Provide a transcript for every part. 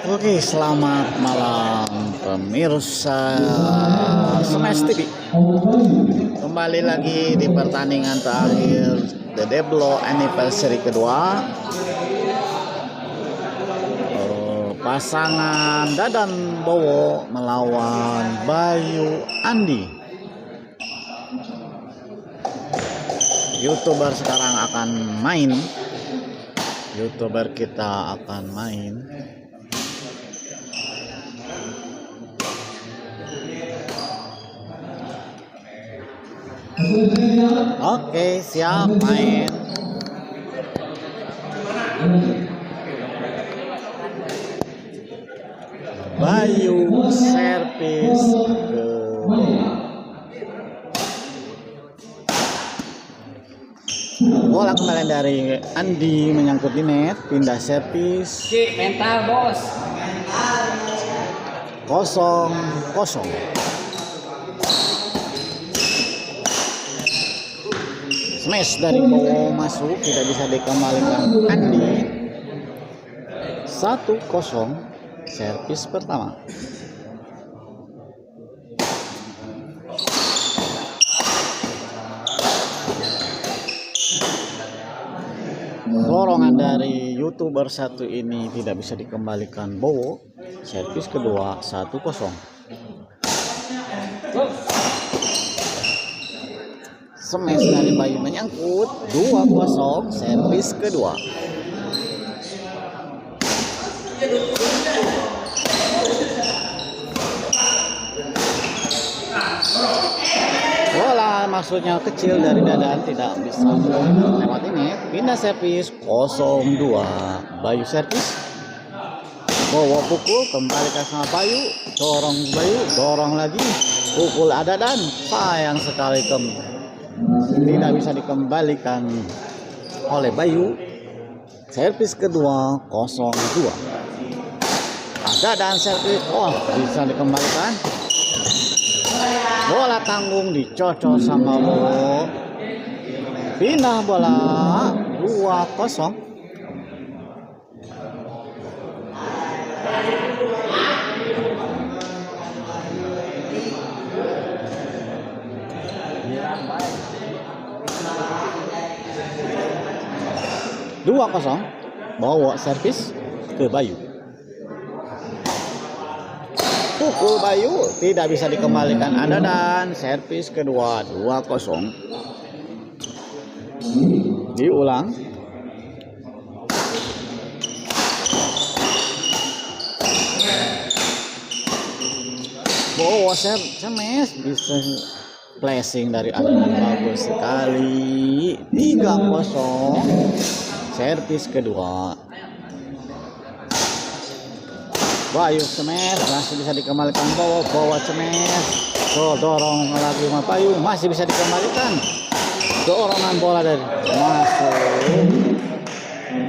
Oke, selamat malam pemirsa Smash TV. Kembali lagi di pertandingan terakhir The Deblo Anniversary kedua. Pasangan Dadan Bowo melawan Bayu Andi. YouTuber sekarang akan main. YouTuber kita akan main. Oke, siap main. Bayu servis ke bola kembali dari Andi menyangkut di net, pindah servis. Mental bos. 0-0. Smash dari Bowo masuk, tidak bisa dikembalikan Andi. 1-0 servis pertama. Dorongan dari YouTuber satu ini tidak bisa dikembalikan Bowo. Servis kedua 1-0. Smash dari Bayu menyangkut 2-0 servis kedua. Bola maksudnya kecil dari Dadan, tidak bisa lewat ini. Pindah servis 0-2. Bayu servis. Bowo pukul, kembalikan sama Bayu. Dorong Bayu, dorong lagi. Pukul Dadan. Sayang sekali tidak bisa dikembalikan oleh Bayu. Servis kedua 0-2. Dadan servis, bisa dikembalikan. Bola tanggung dicocok sama Bowo. Pindah bola 2-0. Bowo servis ke Bayu. Pukul Bayu, tidak bisa dikembalikan Dadan. Servis kedua 2-0. Diulang. Bowo smash, bisa flashing dari Dadan, bagus sekali. 3-0 servis kedua. Bayu smash, masih bisa dikembalikan Bowo. Bowo smash, dorong lagi sama Bayu, masih bisa dikembalikan. Dorongan bola dari masuk.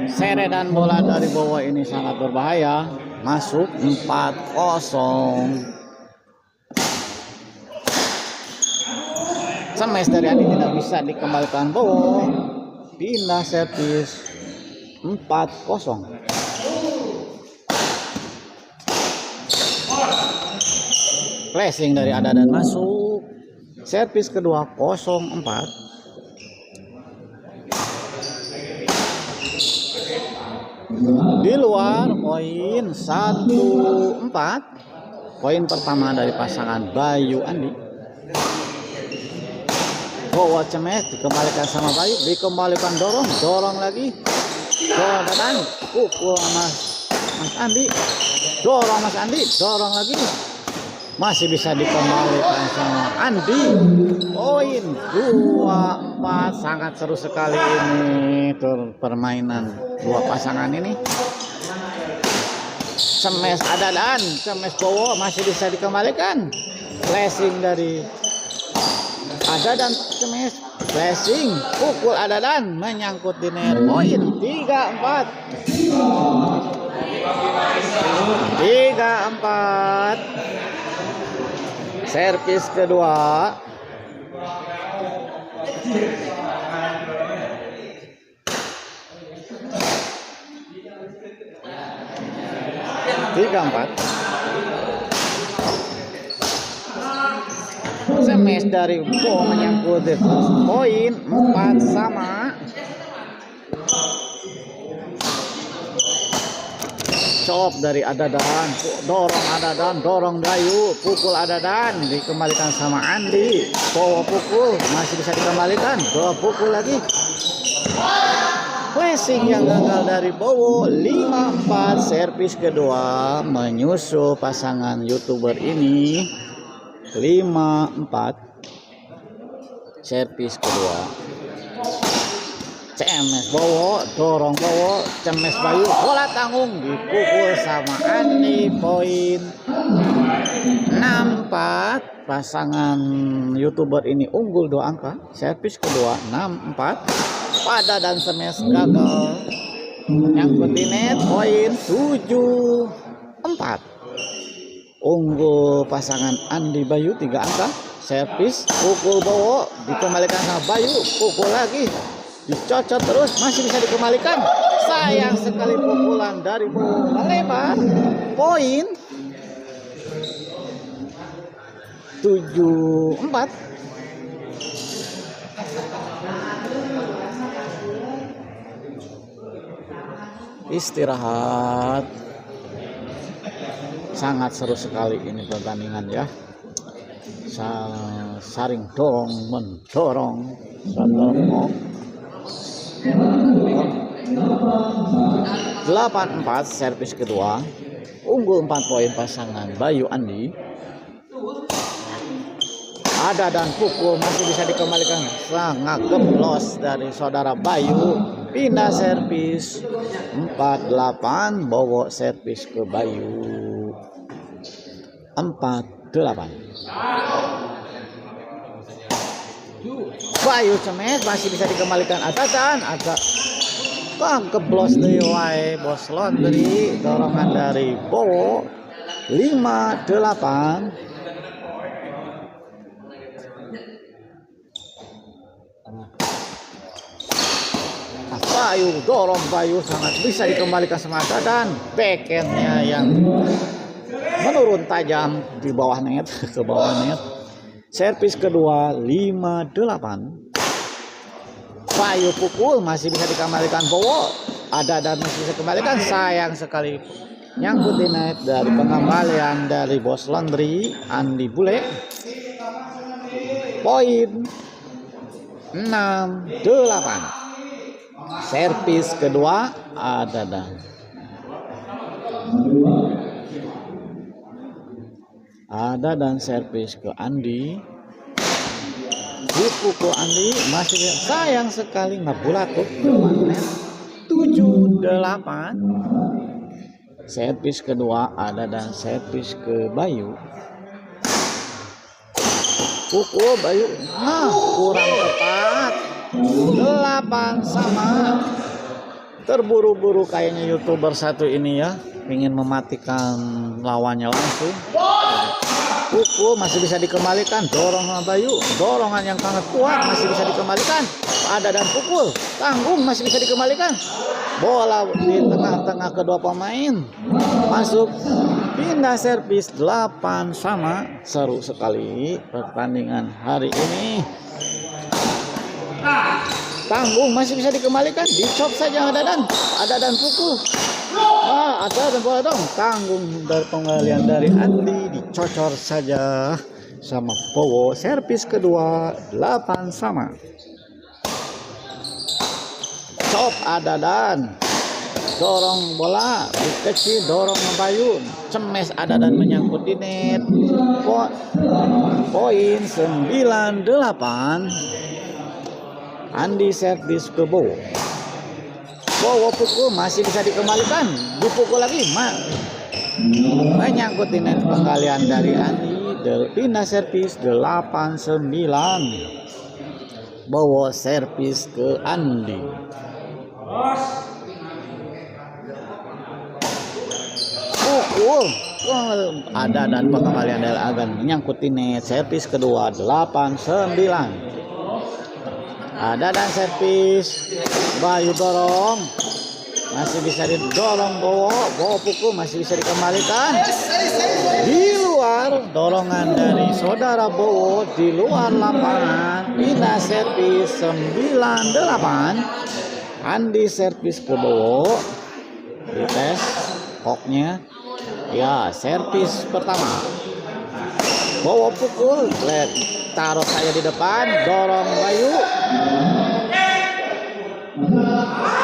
Seredan bola dari Bowo ini sangat berbahaya. Masuk 4-0. Smash dari Andi tidak bisa dikembalikan Bowo. Pindah servis 4-0. Flashing dari Dadan masuk. Servis kedua 0-4. Di luar poin 1-4. Poin pertama dari pasangan Bayu Andi. Bowo smash, dikembalikan sama Bayu, dikembalikan dorong lagi. Dadan pukul Mas Andi. Dorong Mas Andi, dorong lagi. Masih bisa dikembalikan sama Andi. Poin 2-4. Sangat seru sekali ini permainan dua pasangan ini. Smash Dadan, smash Bowo, masih bisa dikembalikan. Flashing dari Dadan, smash, flashing, pukul Dadan, menyangkut di net. Poin 3-4. 3-4. Servis kedua. Tiga empat. Smash dari Bo menyangkut poin 4-sama. Chop dari Adadan, dorong Adadan, dorong Bayu, pukul Adadan, dikembalikan sama Andi. Bawa pukul, masih bisa dikembalikan, bawa pukul lagi. Flashing yang gagal dari Bowo. 5-4. Servis kedua menyusul pasangan YouTuber ini. 5-4. Servis kedua. CMS Bowo, dorong Bowo, cemes Bayu, bola tanggung dipukul sama Andi. Poin 6-4. Pasangan YouTuber ini unggul 2 angka. Servis kedua 6-4. Pada dan smash gagal. Yang net. Poin 7-4. Unggul pasangan Andi Bayu 3 angka. Servis pukul Bowo, dikembalikan sama Bayu, pukul lagi, dicocot terus, masih bisa dikembalikan. Sayang sekali pukulan dari Bowo melebar. Poin 7-4. Istirahat. Sangat seru sekali ini pertandingan ya. Saring dorong mendorong. 8-4. Servis kedua. Unggul 4 poin pasangan Bayu Andi. Ada dan pukul, masih bisa dikembalikan. Sangat geblos dari saudara Bayu. Pindah servis 4-8. Bowo servis ke Bayu 4-8. Bayu cemes, masih bisa dikembalikan. Adadan agak geblos dari wae Bos Laundry. Dorongan dari Bowo 5-8. Bayu, dorong Bayu, sangat bisa dikembalikan sama Adadan. Backhandnya yang menurun tajam di bawah net, ke bawah net. Servis kedua 5-8. Bayu pukul, masih bisa dikembalikan Bowo. Adadan masih bisa dikembalikan. Sayang sekali nyangkut di net dari pengembalian dari Bos Laundry Andi Bule. Poin 6-8. Servis kedua Adadan. Adadan servis ke Andi. Dipukul Andi, masih sayang sekali ngabulatuk. 7-8. Servis kedua Adadan servis ke Bayu. Pukul Bayu, kurang tepat. 8-sama. Terburu-buru kayaknya YouTuber satu ini ya, ingin mematikan lawannya langsung. Pukul, masih bisa dikembalikan. Dorong sama Bayu, dorongan yang sangat kuat, masih bisa dikembalikan. Ada dan pukul, tanggung, masih bisa dikembalikan. Bola di tengah-tengah kedua pemain masuk. Pindah servis 8-sama. Seru sekali pertandingan hari ini. Tanggung, masih bisa dikembalikan. Dicop saja Adadan pukul. Ada dan bola dong. Tanggung dari pengalian dari Andi, dicocor saja sama Bowo. Servis kedua 8-sama. Cop Adadan, dorong bola kecil, dorong Bayu, cemes Adadan menyangkut di net. Poin 9-8. Andi servis ke Bowo. Bowo pukul, masih bisa dikembalikan. Dipukul lagi, menyangkut di net. Pengalian dari Andi. Pindah servis 8-9. Bowo servis ke Andi. Pukul, ada dan pengembalian dari Agan menyangkut net. Servis kedua 8-9. Ada dan servis Bayu dorong, masih bisa didorong Bowo pukul, masih bisa dikembalikan di luar. Dorongan dari saudara Bowo di luar lapangan. Pindah servis 9-8. Andi servis ke Bowo, dites koknya ya. Servis pertama Bowo pukul, taruh saya di depan, dorong Bayu.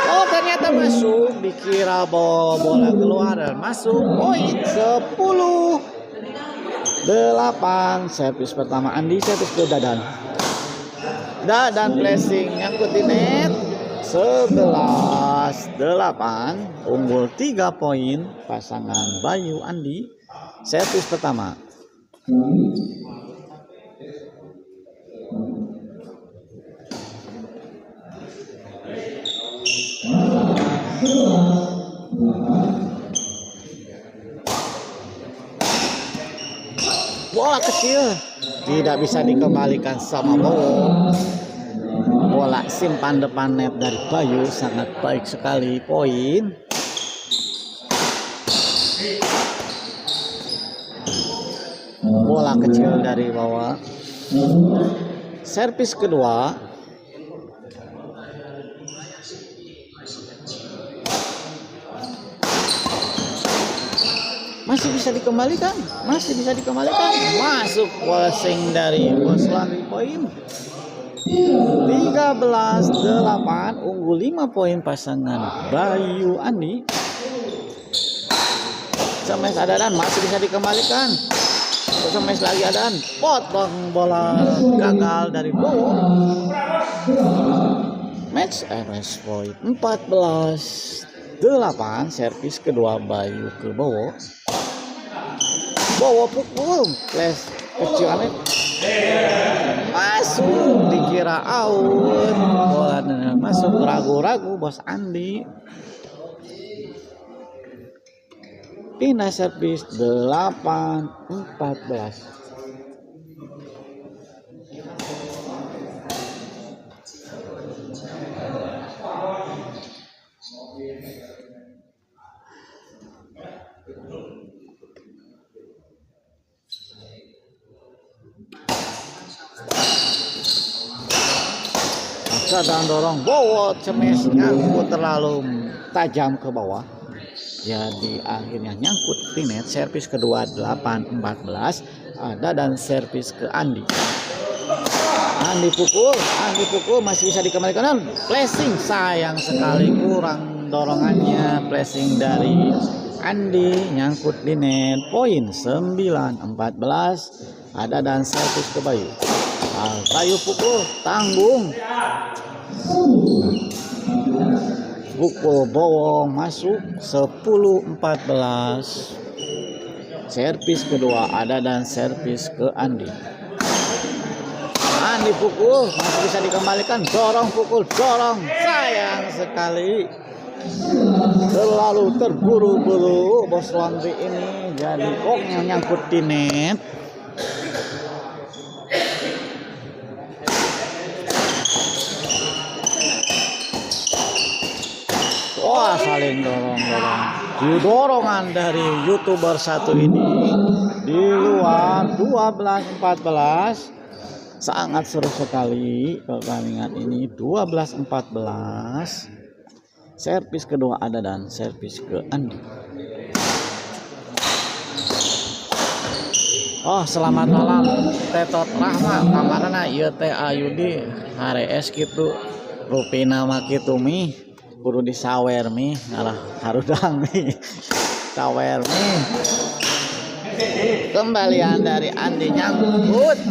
Oh, ternyata masuk, dikira bola keluar dan masuk. Poin 10-8. Servis pertama Andi, servis ke Dadan. Dadan flashing nyangkut di net. 11-8. Unggul 3 poin pasangan Bayu Andi. Servis pertama. Bola kecil tidak bisa dikembalikan sama Bowo. Bola simpan depan net dari Bayu, sangat baik sekali. Poin. Bola kecil dari bawah. Servis kedua. Masih bisa dikembalikan, masuk passing dari Boslandri. Poin 13-8. Unggul 5 poin pasangan Bayu Andi. Semes Adan masih bisa dikembalikan. Semes lagi Adan, potong bola gagal dari Bowo. Match RS point 14-8. Servis kedua Bayu ke Bowo. Bowo pukul, flash kecil aneh, masuk, dikira out. Bola masuk, ragu-ragu Bos Andi. Pindah servis 8-14. Sedang dorong Bowo, cemes nyangkut terlalu tajam ke bawah. Jadi akhirnya nyangkut di net. Servis kedua 8-14. Ada dan servis ke Andi. Andi pukul masih bisa dikembalikan. Flashing, sayang sekali kurang dorongannya. Flashing dari Andi nyangkut di net. Poin 9-14. Ada dan servis ke Bayu. Bayu pukul, tanggung. Pukul Bowo masuk 10-14. Servis kedua ada dan servis ke Andi. Andi pukul, masih bisa dikembalikan. Dorong pukul, dorong. Sayang sekali. Terlalu terburu-buru Bos Landri ini. Jadi koknya nyangkut di net. Wah, saling dorong-dorong. Dorongan dari YouTuber satu ini di luar 12-14. Sangat seru sekali pertandingan ini. 12-14. Servis kedua ada dan servis ke Andi. Oh, selamat malam Tetot Rahma. Kamarana ieu teh Ayudi harees kitu. Rupina mah kitu mi. Kudu disawer mi, ngalah harudang mi. Sawer mi. Kembalian dari Andi nyangkut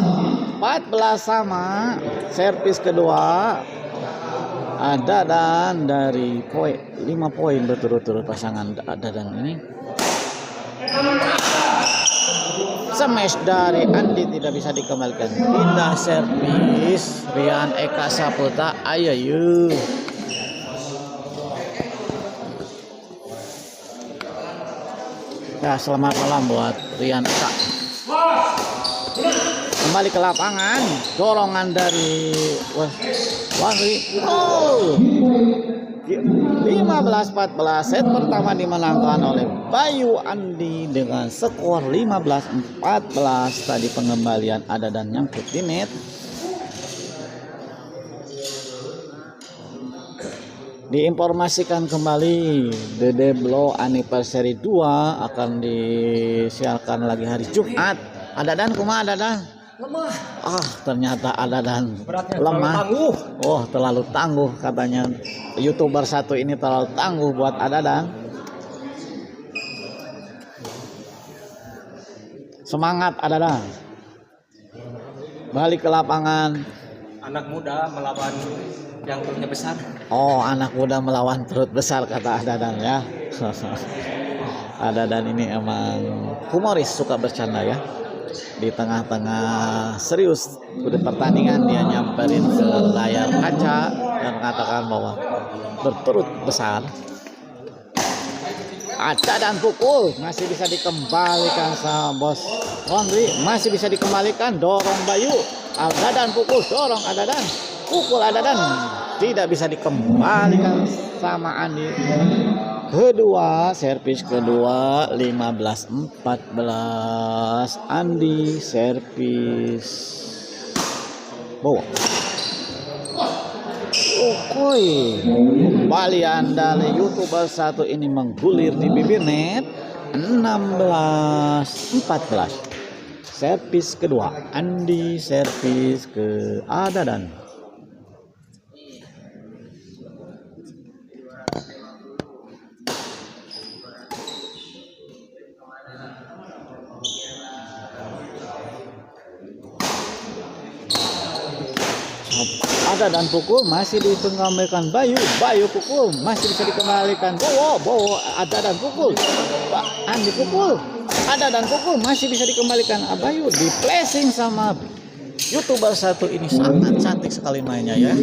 14 sama. Servis kedua ada dan dari 5 poin berturut-turut pasangan ada dan ini. Smash dari Andi tidak bisa dikembalikan. Pindah servis Rian Eka Saputra. Ayo. Ya, selamat malam buat Rian Eka. Kembali ke lapangan, dorongan dari Wahri. Oh, 15-14. Set pertama dimenangkan oleh Bayu Andi dengan skor 15-14. Tadi pengembalian ada dan nyangkut di net. Diinformasikan kembali Dede Blow Anniversary 2 akan disiarkan lagi hari Jumat. Ada dan kumaha ada dan lemah. Ternyata ada dan Beratnya lemah. terlalu tangguh. Terlalu tangguh katanya. YouTuber satu ini terlalu tangguh buat ada dan. Semangat ada dan. Balik ke lapangan. Anak muda melawan yang perutnya besar. Anak muda melawan perut besar kata Adadan ya. Adadan ini emang humoris, suka bercanda ya. Di tengah-tengah serius udah pertandingan dia nyamperin ke layar kaca dan mengatakan bahwa berperut besar. Adadan pukul masih bisa dikembalikan sama Bos Rondri, masih bisa dikembalikan, dorong Bayu. Adadan pukul, dorong Adadan, pukul Adadan, tidak bisa dikembalikan sama Andi. Kedua, servis kedua 15-14. Andi servis bawa. Kembali andalnya YouTuber satu ini menggulir di bibir net 16-14. Servis kedua Andi, servis ke Adadan. Adadan pukul masih dikembalikan Bayu. Bayu pukul masih bisa dikembalikan Bowo. Adadan pukul, Andi pukul, Adadan pukul masih bisa dikembalikan Bayu. Di flashing sama YouTuber satu ini, sangat cantik sekali mainnya ya.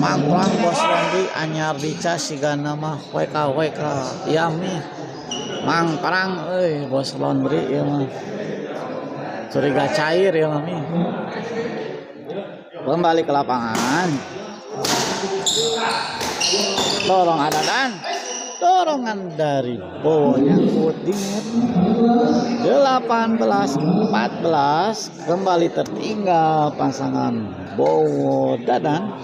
Mangklang Bos Rondri anyar dica siga nama WK Yami Mang Perang Bos Rondri ya mah curiga cair ya mami. Kembali ke lapangan, dorong Adadan, dorongan dari Bowo nyangkut di net 18-14. Kembali tertinggal pasangan Bowo Dadan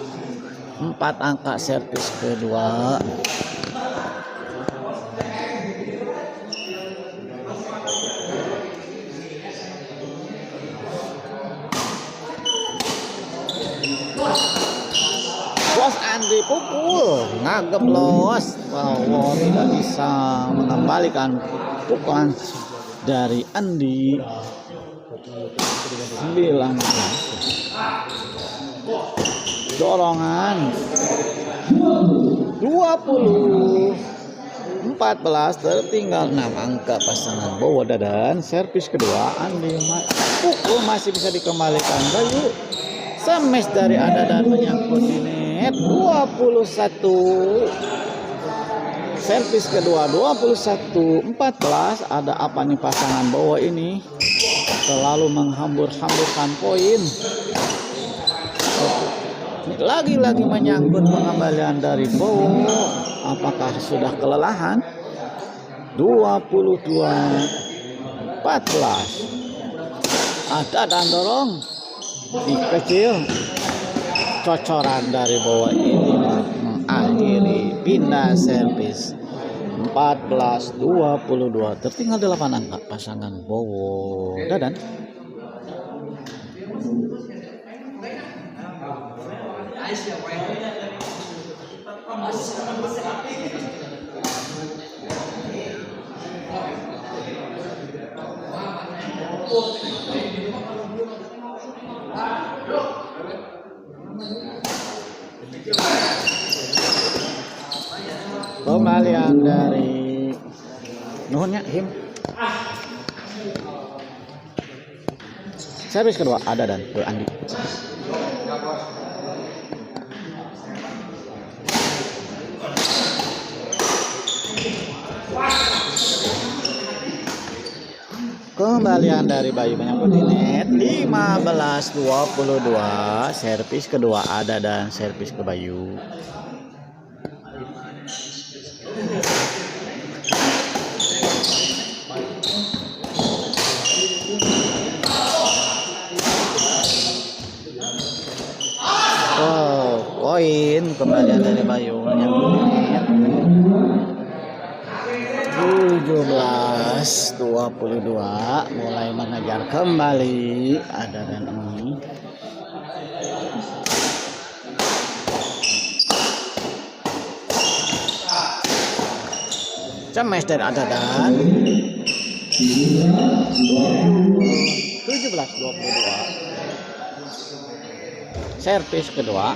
4 angka servis kedua. Bos Andi pukul, ngageblos. Wow, tidak bisa mengembalikan pukulan dari Andi. 9 dorongan 20-14, tertinggal 6 angka pasangan Bowo Dadan. Servis kedua Andi pukul masih bisa dikembalikan Bayu. Semes dari Adadan menyangkut di net 21. Servis kedua 21-14. Ada apa nih pasangan Bowo ini? Selalu menghambur-hamburkan poin. Lagi-lagi menyangkut pengembalian dari Bowo. Apakah sudah kelelahan? 22-14. Adadan dorong di kecil, cocoran dari Bowo ini mengakhiri pindah servis 14-22. Tertinggal 8 angka pasangan Bowo Dadan. Kembalian dari nuhunnya him. Servis kedua Adadan ke Andi. kembalian dari Bayu menyangkut di net 15-22. Servis kedua ada dan servis ke Bayu. Poin kembalian dari Bayu menyangkut di net 17-22, mulai mengejar kembali ada dan ini. Cemes dari ada dan 17-22. Servis kedua.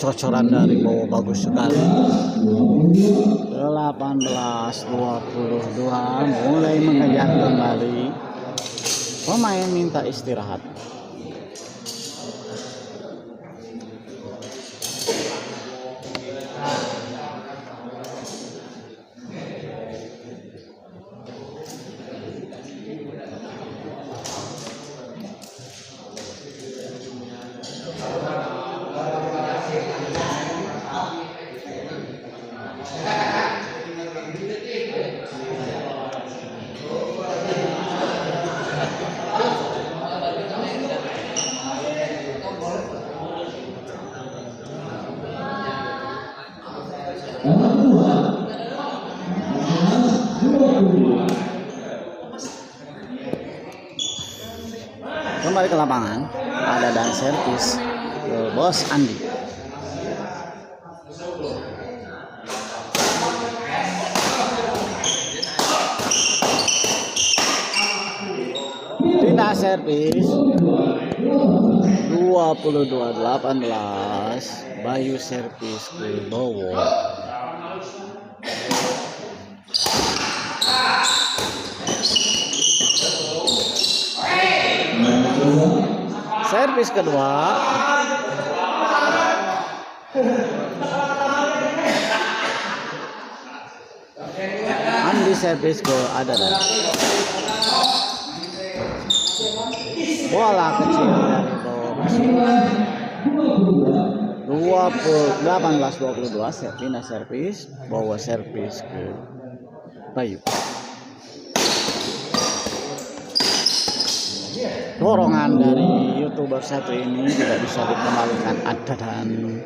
Cocoran dari bawah bagus sekali. 18-22, mulai mengejar kembali. Pemain minta istirahat. Kembali ke lapangan ada dan servis ke Bos Andi. Pindah servis 22-18, Bayu servis ke Bowo. Servis kedua Andi servis ke Adadan. Bola kecil dari bawah masuk 18-22. Servina servis, bawa servis ke Bayu. Dorongan dari YouTuber satu ini tidak bisa dikembalikan ada dan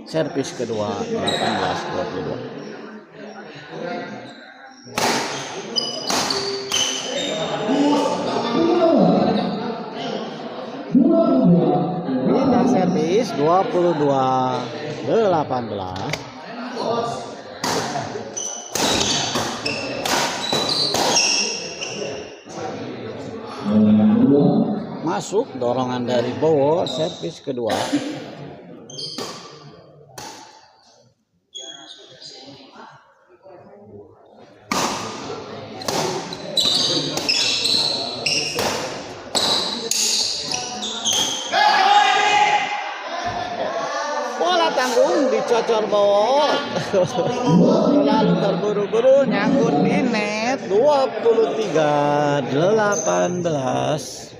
servis kedua 18-22. Pindah servis 22-18. Masuk dorongan dari Bowo, servis kedua. Bola tanggung dicocor Bowo. Lalu terburu-buru nyangkut di net 23-18.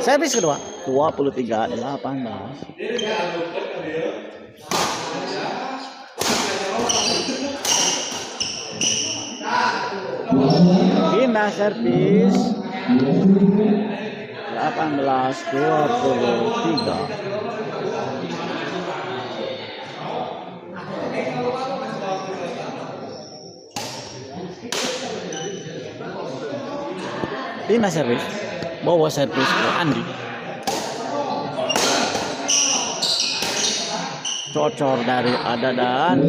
Servis kedua 23-18. Pindah servis 18-23. Pindah servis, bawa servis ke Andi. Cocor dari Adadan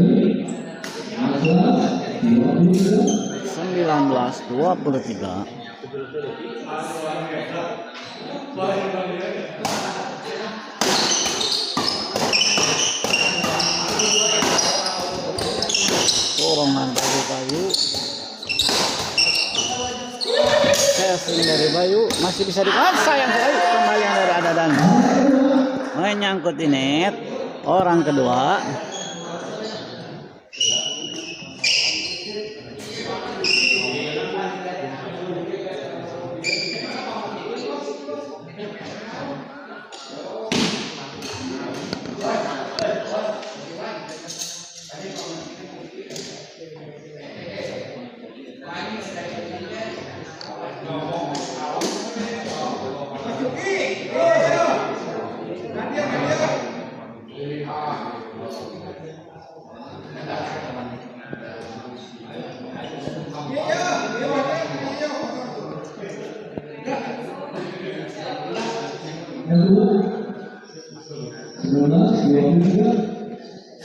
19-23. flashing dari Bayu, masih bisa sayang sekali kembali yang dari Adadan menyangkut di net orang kedua.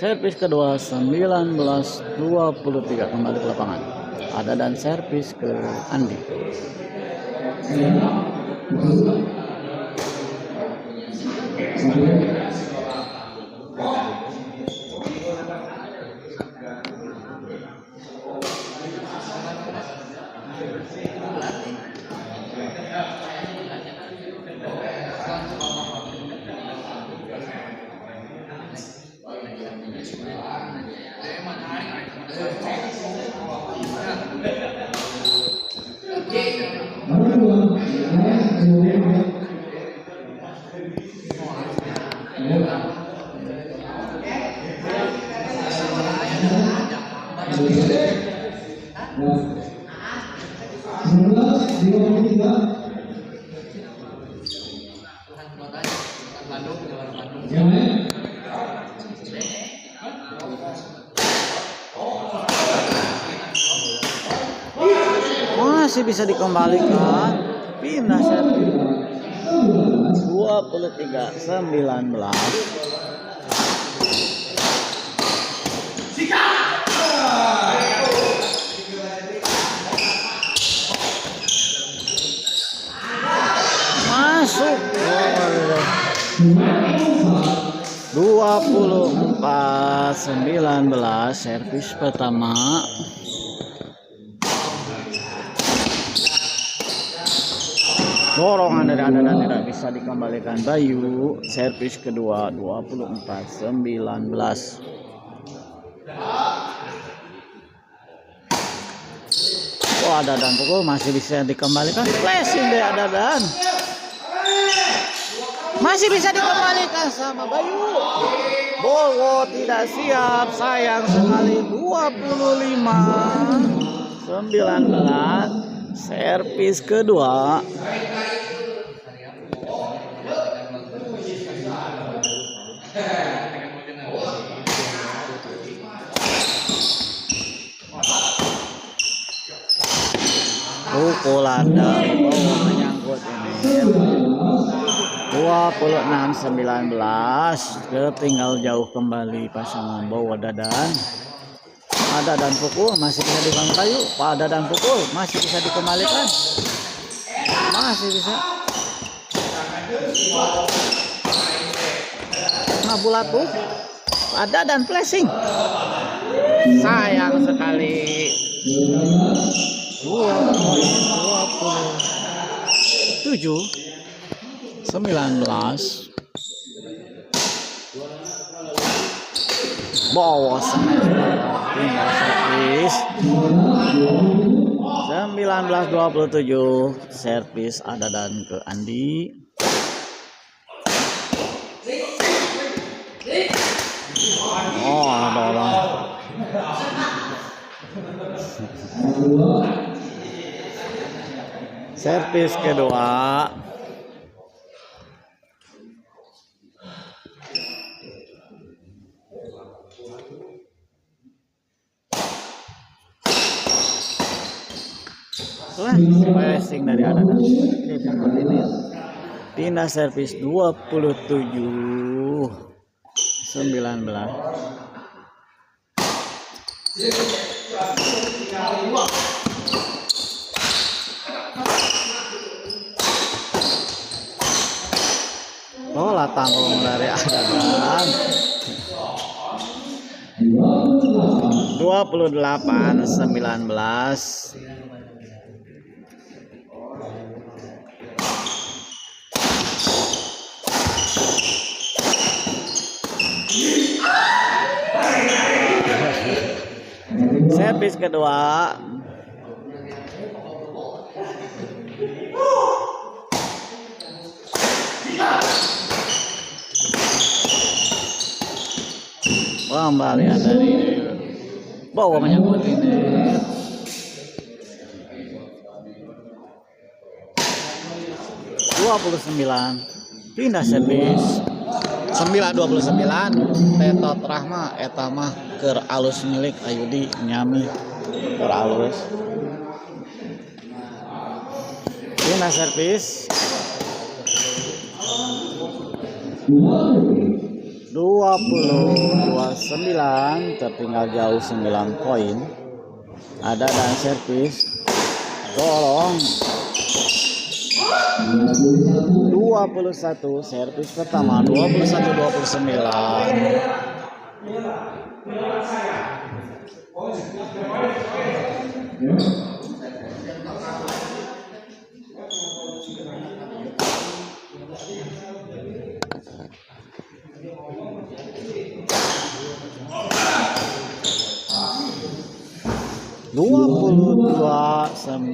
Servis kedua 19-23 kembali ke lapangan. Ada dan servis ke Andi. Masih bisa dikembalikan, pindah servis 23-19. Masuk 24-19 servis pertama. Dorongan dari Adadan tidak bisa dikembalikan Bayu. Servis kedua 24-19. Oh, Adadan pukul masih bisa dikembalikan. Flashing dari Adadan. Masih bisa dikembalikan sama Bayu. Bowo tidak siap, sayang sekali. 25-19. Servis kedua. Pukulan dari Bowo menyangkut ini. 26-19. Ketinggal jauh kembali pasangan Bowo Dadan. Ada dan pukul masih bisa dibangun Bayu. Pada dan pukul masih bisa dikembalikan. Masih bisa. Nabulatu. Ada dan flashing. Sayang sekali. 27-19. Bowo tinggal servis 19-27. Servis Adadan ke Andi. Oh, dorong. Servis kedua. Flashing dari Adadan. Pindah servis 27-19. Bola tanggung dari Adadan. 28-19. Servis kedua. Kembalian dari bawah menyangkut ini. 29 pindah servis 9-29 Tetot Rahma eta mah keur alus milik Ayudi nyami keur alus pindah servis 20-29 tertinggal jauh 9 poin. Ada dan servis dorong 21 servis pertama 21-29.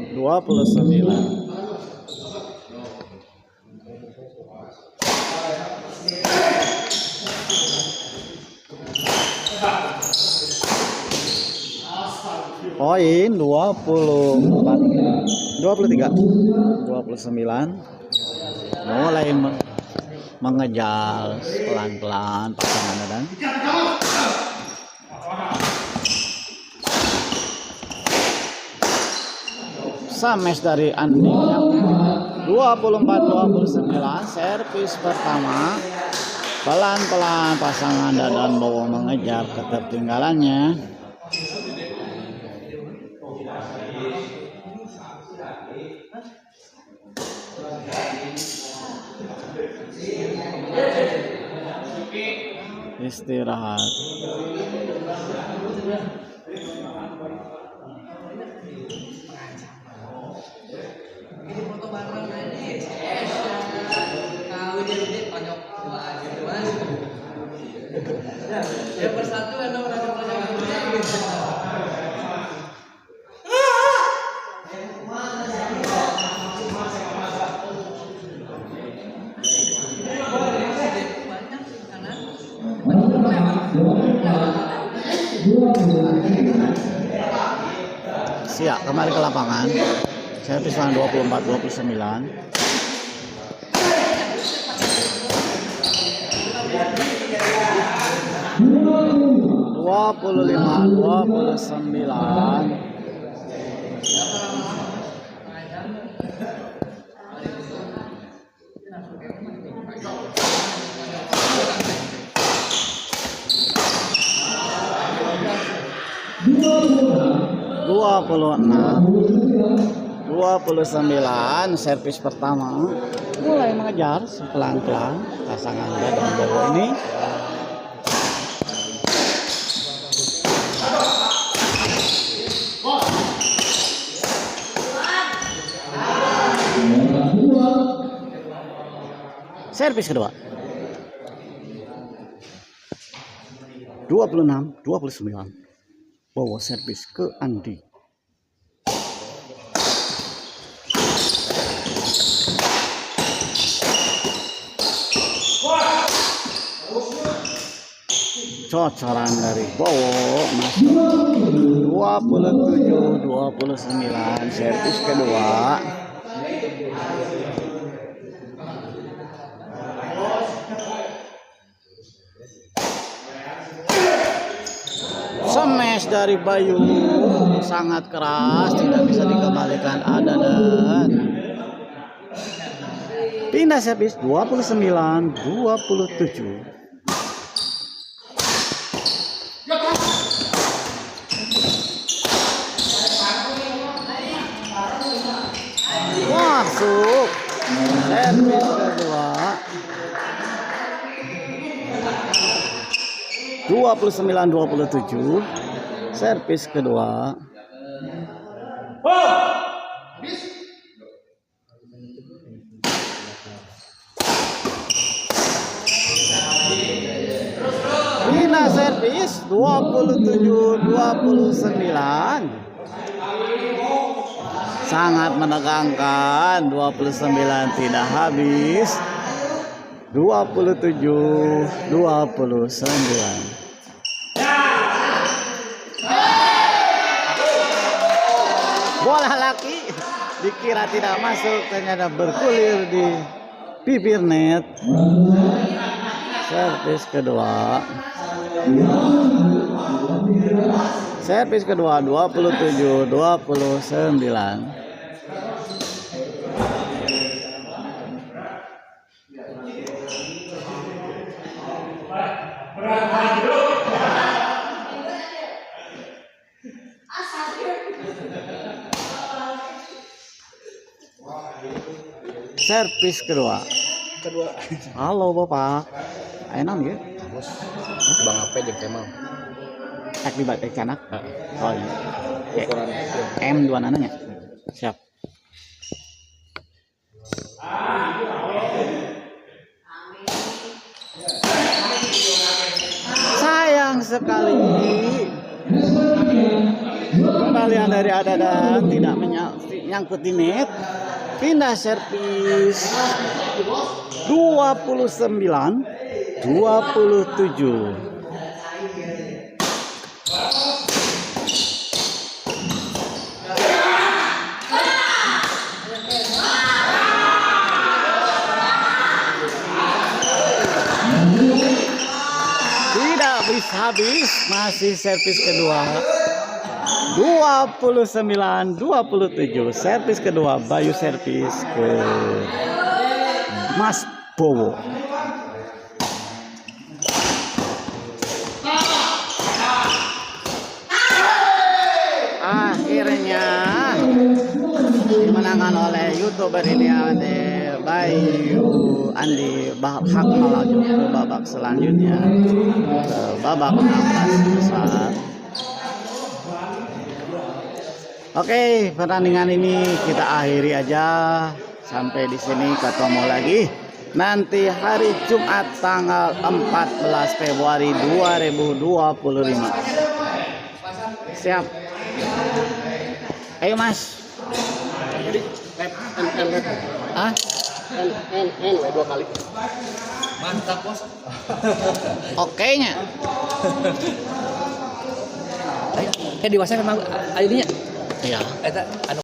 Dua 29. Poin 29 mulai mengejar pelan-pelan pasangan dan sames dari Andingnya 24-29 servis pertama pelan-pelan pasangan dan bawa mengejar ketertinggalannya. Istirahat. Ya persatu ada siap kembali ke lapangan. Servis 24-29. Dua puluh 29 servis pertama mulai mengejar pelan-pelan pasangan dan bawa ini. Servis kedua 26-29 bawa servis ke Andi. Cocoran dari Bowo masuk 27-29 servis kedua. Smash dari Bayu sangat keras, tidak bisa dikembalikan ada dan pindah servis 29-27. Masuk servis kedua 29-27 servis kedua. Bina servis 27-29. Sangat menegangkan, 29 tidak habis. 27-29. Bola laki dikira tidak masuk, ternyata bergulir di bibir net. Servis kedua. Servis kedua 27-29. Servis kedua. Halo Bapak. Enak ya? Bang apa jeung Kemal? Tak dibatik anak. Oh ya. Ukuran M2 nananya. Siap. Sayang sekali. Kembalian dari Adadan tidak menyangkut di net. Pindah servis 29-27. Tidak habis, masih servis kedua. 29-27. Servis kedua Bayu servis ke Mas Bowo. Akhirnya dimenangkan oleh YouTuber ini Bayu Andi hak melaju ke babak selanjutnya, ke babak 16 besar. Oke, pertandingan ini kita akhiri aja sampai di sini. Ketemu lagi nanti hari Jumat tanggal 14 Februari 2025. Siap. Ayo Mas. Ah? N 2 kali. Mantap, Bos. Oke-nya. Kayak dewasa memang akhirnya. Iya. Eta anu